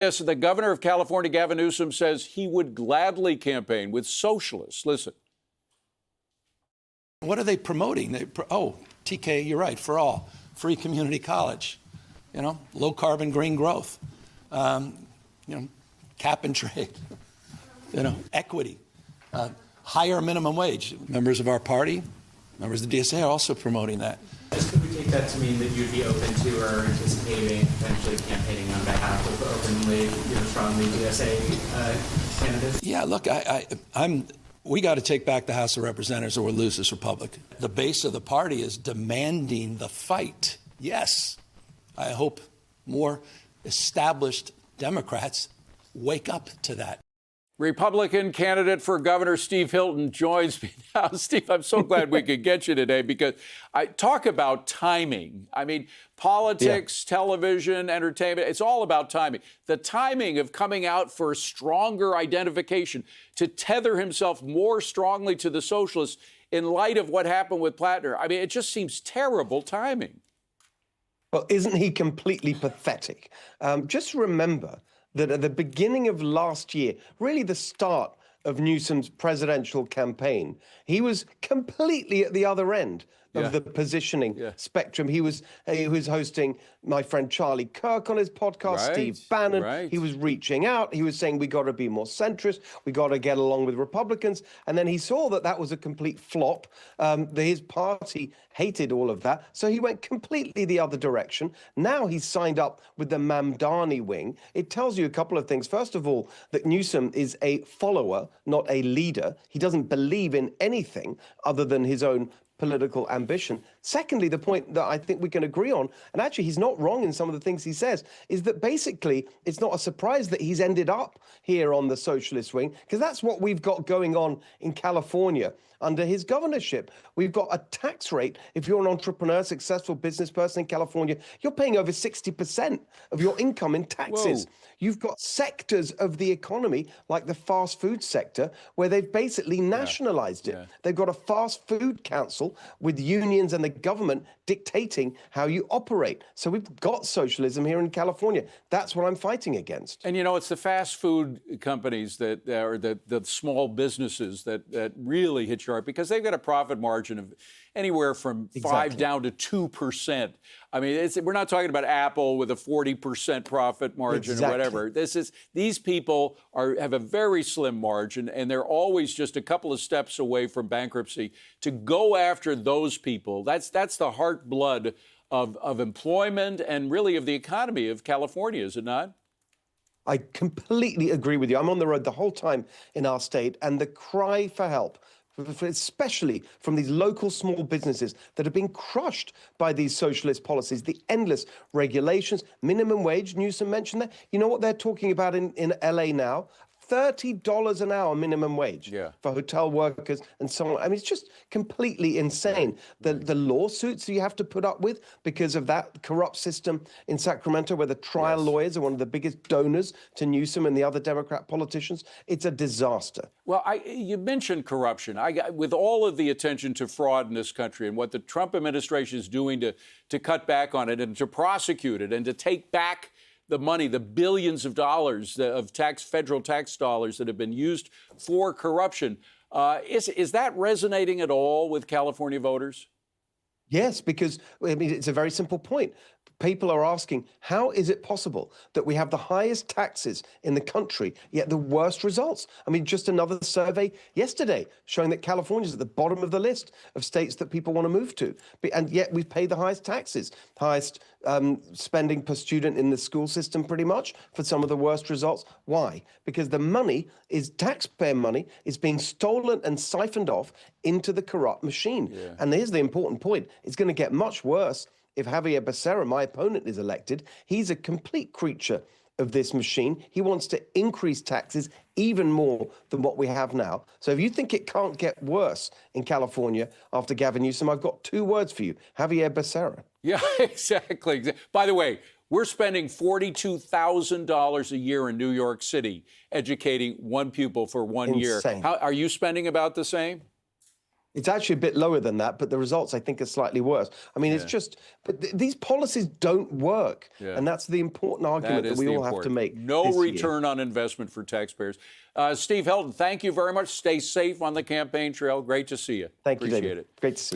Yes, the governor of California, Gavin Newsom, says he would gladly campaign with socialists. Listen. What are they promoting? TK, you're right, for all. Free community college, low carbon green growth, cap and trade, equity, higher minimum wage. Members of our party, members of the DSA are also promoting that. Could we take that to mean that you'd be open to or anticipating potentially campaigning on behalf of openly, strongly DSA candidates? Yeah, look, we got to take back the House of Representatives or we'll lose this republic. The base of the party is demanding the fight. Yes, I hope more established Democrats wake up to that. Republican candidate for governor Steve Hilton joins me now. Steve, I'm so glad we could get you today because I talk about timing. I mean, politics, television, entertainment, it's all about timing. The timing of coming out for a stronger identification to tether himself more strongly to the socialists in light of what happened with Plattner. I mean, it just seems terrible timing. Well, isn't he completely pathetic? Just remember that at the beginning of last year, really the start of Newsom's presidential campaign, he was completely at the other end of the positioning spectrum. He was hosting my friend Charlie Kirk on his podcast, Steve Bannon. He was reaching out. He was saying, we got to be more centrist. We got to get along with Republicans. And then he saw that that was a complete flop. His party hated all of that. So he went completely the other direction. Now he's signed up with the Mamdani wing. It tells you a couple of things. First of all, that Newsom is a follower, not a leader. He doesn't believe in anything other than his own political ambition. Secondly, the point that I think we can agree on, and actually he's not wrong in some of the things he says, is that basically it's not a surprise that he's ended up here on the socialist wing, because that's what we've got going on in California under his governorship. We've got a tax rate. If you're an entrepreneur, successful business person in California, you're paying over 60% of your income in taxes. Whoa. You've got sectors of the economy, like the fast food sector, where they've basically nationalized it. They've got a fast food council with unions and the government dictating how you operate. So we've got socialism here in California. That's what I'm fighting against. And, it's the fast food companies that are the small businesses that really hit you hard because they've got a profit margin of anywhere from 5 down to 2%. I mean, we're not talking about Apple with a 40% profit margin or whatever. These people have a very slim margin, and they're always just a couple of steps away from bankruptcy. To go after those people, that's the heart-blood of employment and really of the economy of California, is it not? I completely agree with you. I'm on the road the whole time in our state, and the cry for help, especially from these local small businesses that have been crushed by these socialist policies, the endless regulations, minimum wage, Newsom mentioned that. You know what they're talking about in LA now? $30 an hour minimum wage for hotel workers and so on. I mean, it's just completely insane. The lawsuits you have to put up with because of that corrupt system in Sacramento, where the trial lawyers are one of the biggest donors to Newsom and the other Democrat politicians. It's a disaster. Well, you mentioned corruption. With all of the attention to fraud in this country and what the Trump administration is doing to cut back on it and to prosecute it and to take back the money, the billions of dollars of federal tax dollars that have been used for corruption. Is that resonating at all with California voters? Yes, because it's a very simple point. People are asking, how is it possible that we have the highest taxes in the country, yet the worst results? I mean, just another survey yesterday showing that California is at the bottom of the list of states that people want to move to. And yet we pay the highest taxes, highest spending per student in the school system pretty much for some of the worst results. Why? Because the money is taxpayer money is being stolen and siphoned off into the corrupt machine. And here's the important point. It's going to get much worse if Javier Becerra, my opponent, is elected. He's a complete creature of this machine. He wants to increase taxes even more than what we have now. So if you think it can't get worse in California after Gavin Newsom, I've got 2 words for you: Javier Becerra. Yeah, exactly. By the way, we're spending $42,000 a year in New York City educating one pupil for 1 year. Are you spending about the same? It's actually a bit lower than that, but the results, I think, are slightly worse. I mean, it's just, but these policies don't work. Yeah. And that's the important argument that we all have to make. No return on investment for taxpayers. Steve Hilton, thank you very much. Stay safe on the campaign trail. Great to see you. Thank you, Appreciate David. it. Great to see you.